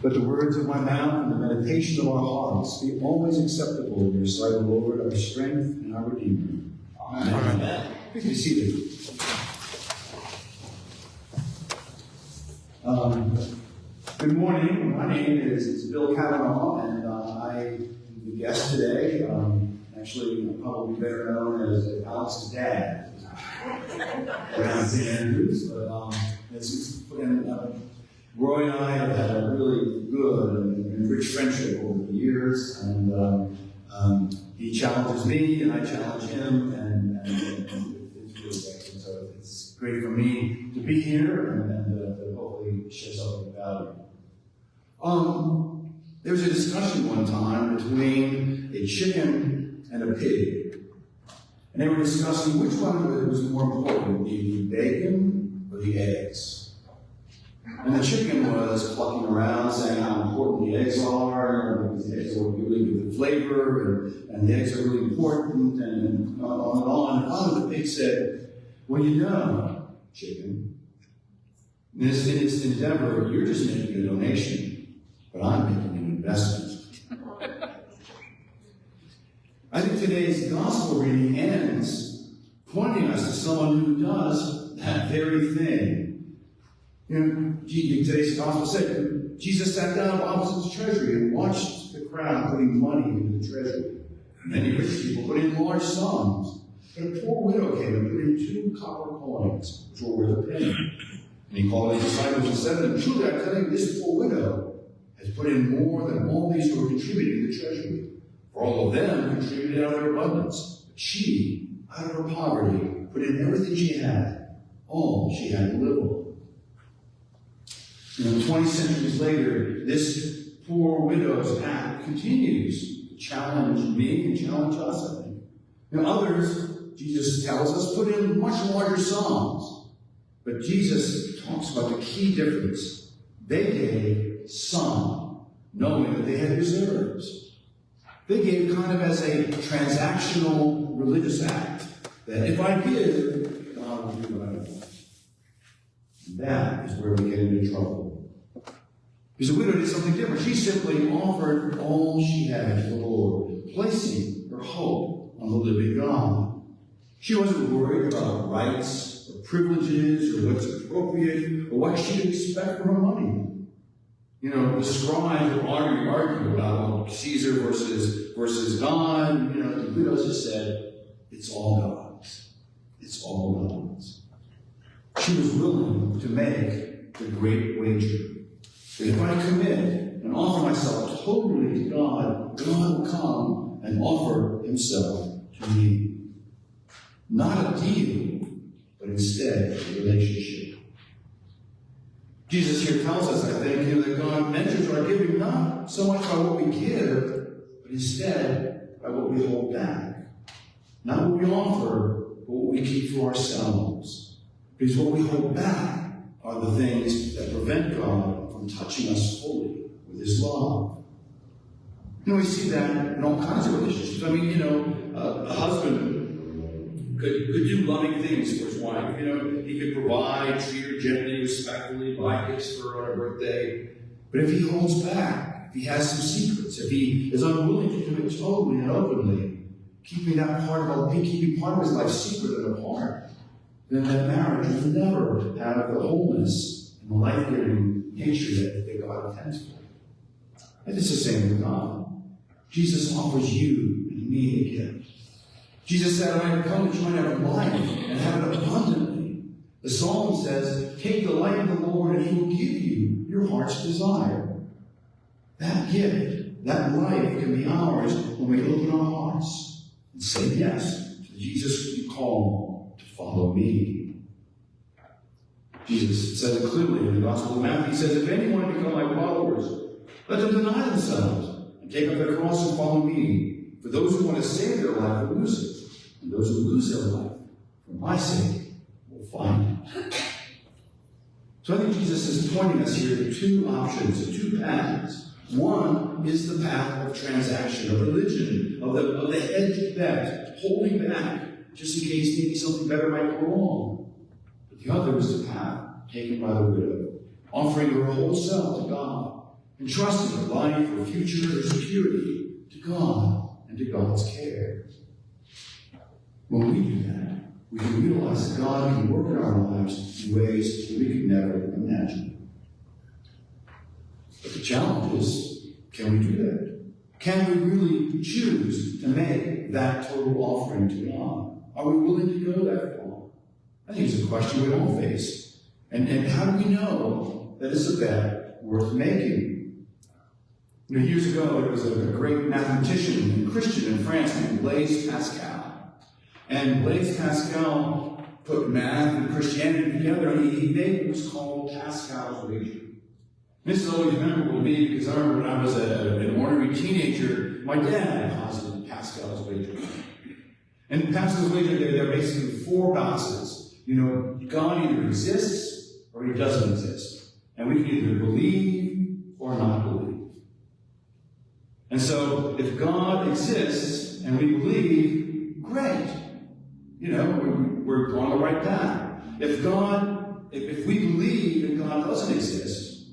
Let the words of my mouth and the meditation of our hearts be always acceptable in your sight, O Lord, our strength and our Redeemer. Amen. Amen. Please be seated. Good morning. My name is Bill Cavanaugh, and I am the guest today. Actually, I'm probably better known as Alex's dad around St. Andrews. But Roy and I have had a really good and rich friendship over the years, and he challenges me, and I challenge him, and it's really excellent. So it's great for me to be here and to hopefully share something of value. There was a discussion one time between a chicken and a pig, and they were discussing which one was more important, the bacon or the eggs. And the chicken was clucking around saying how important the eggs are, because the eggs are really good flavor, and the eggs are really important, and on and on. And finally the pig said, well, you know, chicken, in this endeavor, you're just making a donation, but I'm making an investment. I think today's gospel reading ends pointing us to someone who does that very thing. You know, today's gospel said Jesus sat down opposite the treasury and watched the crowd putting money into the treasury. Many rich people put in large sums, but a poor widow came and put in 2 copper coins, which were worth a penny. And he called his disciples and said to them, truly, I tell you, this poor widow has put in more than all these who are contributing to the treasury. For all of them contributed out of their abundance, but she, out of her poverty, put in everything she had, all she had to live on. You know, 20 centuries later, this poor widow's act continues to challenge me and challenge us, I think. You know, others, Jesus tells us, put in much larger sums. But Jesus talks about the key difference. They gave some, knowing that they had reserves. They gave kind of as a transactional religious act, that if I give, God will do what I want. That is where we get into trouble. Because the widow did something different. She simply offered all she had to the Lord, placing her hope on the living God. She wasn't worried about rights or privileges or what's appropriate or what she'd expect for her money. You know, the scribes would argue about Caesar versus God. You know, the widow just said, it's all God's. It's all God's. She was willing to make the great wager. That if I commit and offer myself totally to God, God will come and offer himself to me. Not a deal, but instead a relationship. Jesus here tells us, I think, that God measures our giving not so much by what we give, but instead by what we hold back. Not what we offer, but what we keep for ourselves. Because what we hold back are the things that prevent God from touching us fully with his love. You know, we see that in all kinds of relationships. I mean, you know, a husband could do loving things for his wife. You know, he could provide, treat her gently, respectfully, buy gifts for her on her birthday. But if he holds back, if he has some secrets, if he is unwilling to do it totally and openly, keeping part of his life secret and apart, then that marriage will never have the wholeness and the life-giving nature that God intends for. And it's the same with God. Jesus offers you and me a gift. Jesus said, I have come that you might have life and have it abundantly. The Psalm says, take the light of the Lord and he will give you your heart's desire. That gift, that life can be ours when we open our hearts and say yes to Jesus you call to follow me. Jesus says it clearly in the Gospel of Matthew. He says, if anyone become my followers, let them deny themselves and take up their cross and follow me. For those who want to save their life will lose it, and those who lose their life for my sake will find it. So I think Jesus is pointing us here to 2 options, to 2 paths. One is the path of transaction, of religion, of the hedged bet, holding back just in case maybe something better might go wrong. But the other is the path taken by the widow, offering her whole self to God entrusting their life or future or security to God and to God's care. When we do that, we can realize that God can work in our lives in ways that we could never imagine. But the challenge is, can we do that? Can we really choose to make that total offering to God? Are we willing to go that far? I think it's a question we all face. And how do we know that it's a bet worth making? Years ago, there was a great mathematician and Christian in France named Blaise Pascal. And Blaise Pascal put math and Christianity together, and he made what was called Pascal's wager. This is always memorable to me because I remember when I was an ornery teenager, my dad posited Pascal's wager. And Pascal's wager, there are basically four boxes. God either exists or he doesn't exist. And we can either believe or not believe. And so, if God exists and we believe, great. We're on the right path. If we believe that God doesn't exist,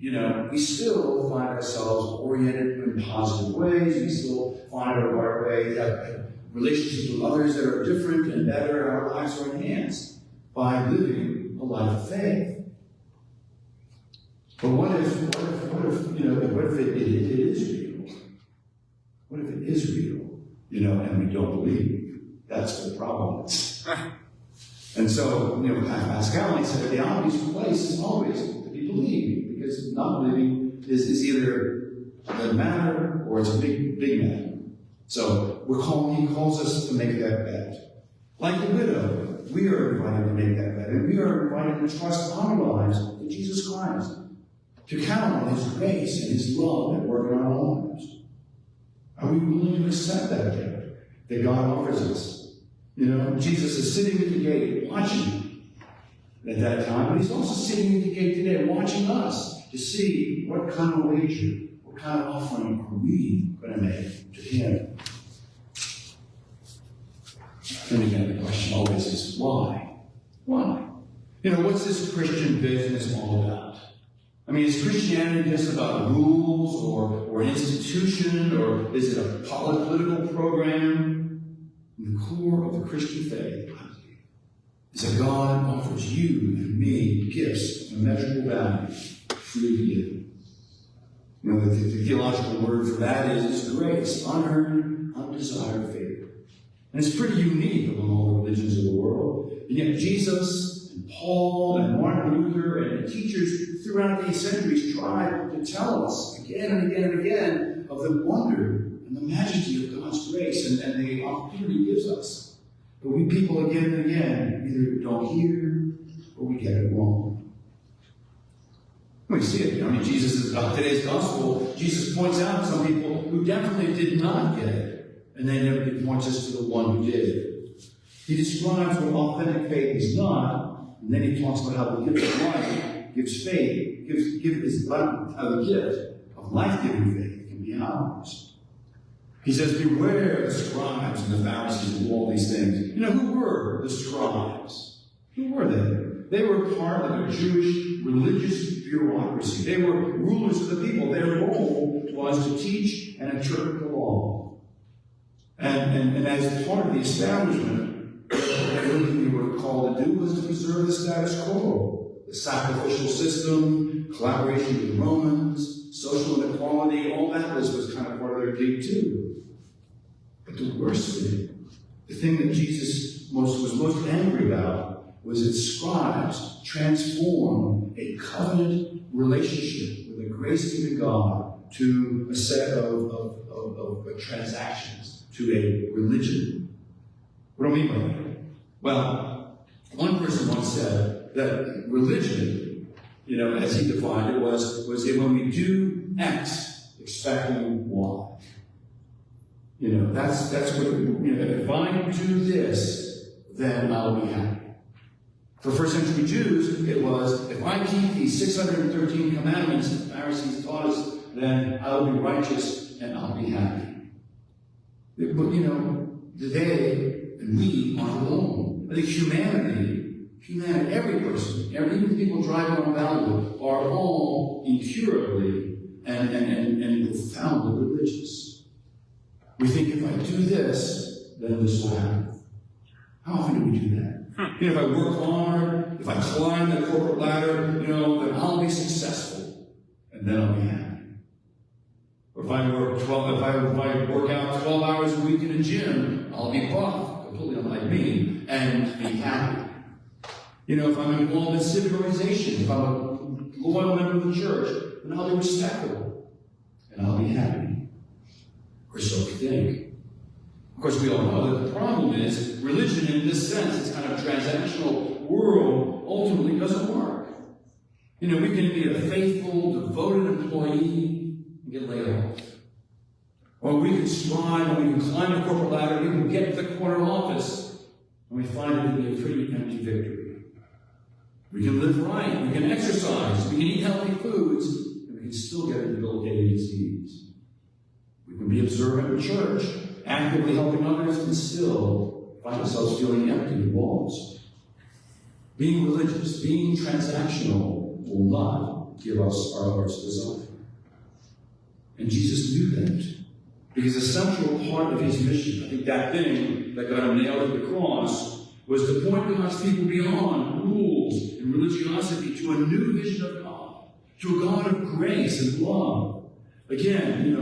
we still find ourselves oriented in positive ways. We still find our way, have relationships with others that are different and better. Our lives are enhanced by living a life of faith. But what if it is real? What if it is real, and we don't believe? That's the problem. And so, Pascal, he said, the obvious place is always to be believing, because not believing is either a matter or it's a big matter. So he calls us to make that bet. Like the widow, we are invited to make that bet, and we are invited to trust our lives in Jesus Christ, to count on his grace and his love at work in our lives. Are we willing to accept that gift that God offers us? Jesus is sitting at the gate watching at that time, but he's also sitting at the gate today watching us to see what kind of wager, what kind of offering are we going to make to him. And again, the question always is, why? Why? What's this Christian business all about? Is Christianity just about rules or an institution, or is it a political program? The core of the Christian faith, I believe, is that God offers you and me gifts of immeasurable value freely given. The theological word for that is grace, unearned, undesired favor. And it's pretty unique among all the religions of the world. And yet Jesus and Paul and Martin Luther and teachers throughout the centuries tried to tell us again and again and again of the wonder and the majesty of God's grace and the opportunity he gives us. But we people again and again either don't hear or we get it wrong. We see it. Today's gospel, Jesus points out some people who definitely did not get it. And then he points us to the one who did. He describes what authentic faith is not, and then he talks about how the gift of life gives faith, how the gift of life-giving faith can be ours. He says, beware the scribes and the Pharisees and all these things. Who were the scribes? Who were they? They were part of a Jewish religious bureaucracy. They were rulers of the people. Their role was to teach and interpret the law. And as part of the establishment, everything they were called to do was to preserve the status quo. The sacrificial system, collaboration with the Romans, social inequality, all that was kind of part of their gig too. But the worst thing, the thing that Jesus was most angry about, was that scribes transformed a covenant relationship with a grace-giving God to a set of transactions, to a religion. What do I mean by that? Well, one person once said that religion, as he defined it, was when we do X, expecting Y. That's what, if I do this, then I'll be happy. For first century Jews, it was, if I keep these 613 commandments that the Pharisees taught us, then I'll be righteous and I'll be happy. But, today, and we are alone. I think humanity, every person, even people driving on Valley, are all incurably and profoundly religious. We think if I do this, then this will happen. How often do we do that? If I work hard, if I climb the corporate ladder, then I'll be successful, and then I'll be happy. Or if I work out 12 hours a week in a gym, I'll be buff, completely unlike me, and be happy. If I'm involved in civic organization, if I'm a loyal member of the church, then I'll be respectable, and I'll be happy. Or so we think. Of course, we all know that the problem is religion, in this sense, this kind of transactional world, ultimately doesn't work. We can be a faithful, devoted employee and get laid off. Or we can strive, and we can climb the corporate ladder, we can get to the corner office, and we find it to be a pretty empty victory. We can live right, we can exercise, we can eat healthy foods, and we can still get a debilitating disease. We can be observant in church, actively helping others, and still find ourselves feeling empty and lost. Being religious, being transactional, will not give us our heart's desire. And Jesus knew that. Because a central part of his mission, I think that thing that got him nailed to the cross, was to point God's people beyond rules and religiosity to a new vision of God, to a God of grace and love. Again,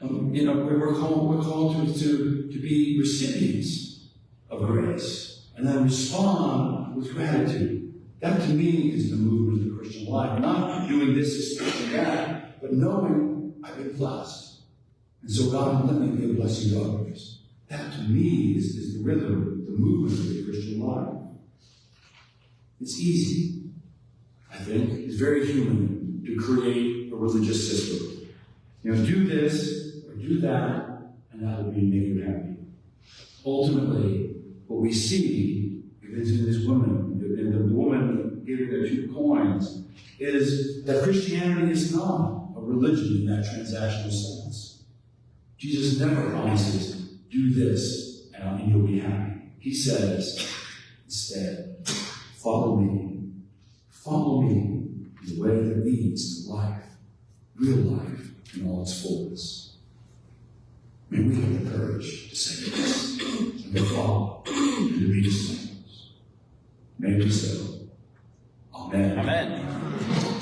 we're called to be recipients of grace and then respond with gratitude. That to me is the movement of the Christian life. Not doing this, expecting that, but knowing I've been blessed. And so God, let me be a blessing to others. That to me is the rhythm, the movement of the Christian life. It's easy, I think. It's very human to create a religious system. Do this or do that, and that will make you happy. Ultimately, what we see, because in this woman, in the woman giving the 2 coins, is that Christianity is not a religion in that transactional sense. Jesus never promises, do this and you'll be happy. He says, instead, follow me in the way that leads to life, real life in all its fullness. May we have the courage to say yes, and to follow, and to be disciples. May we so. Amen. Amen.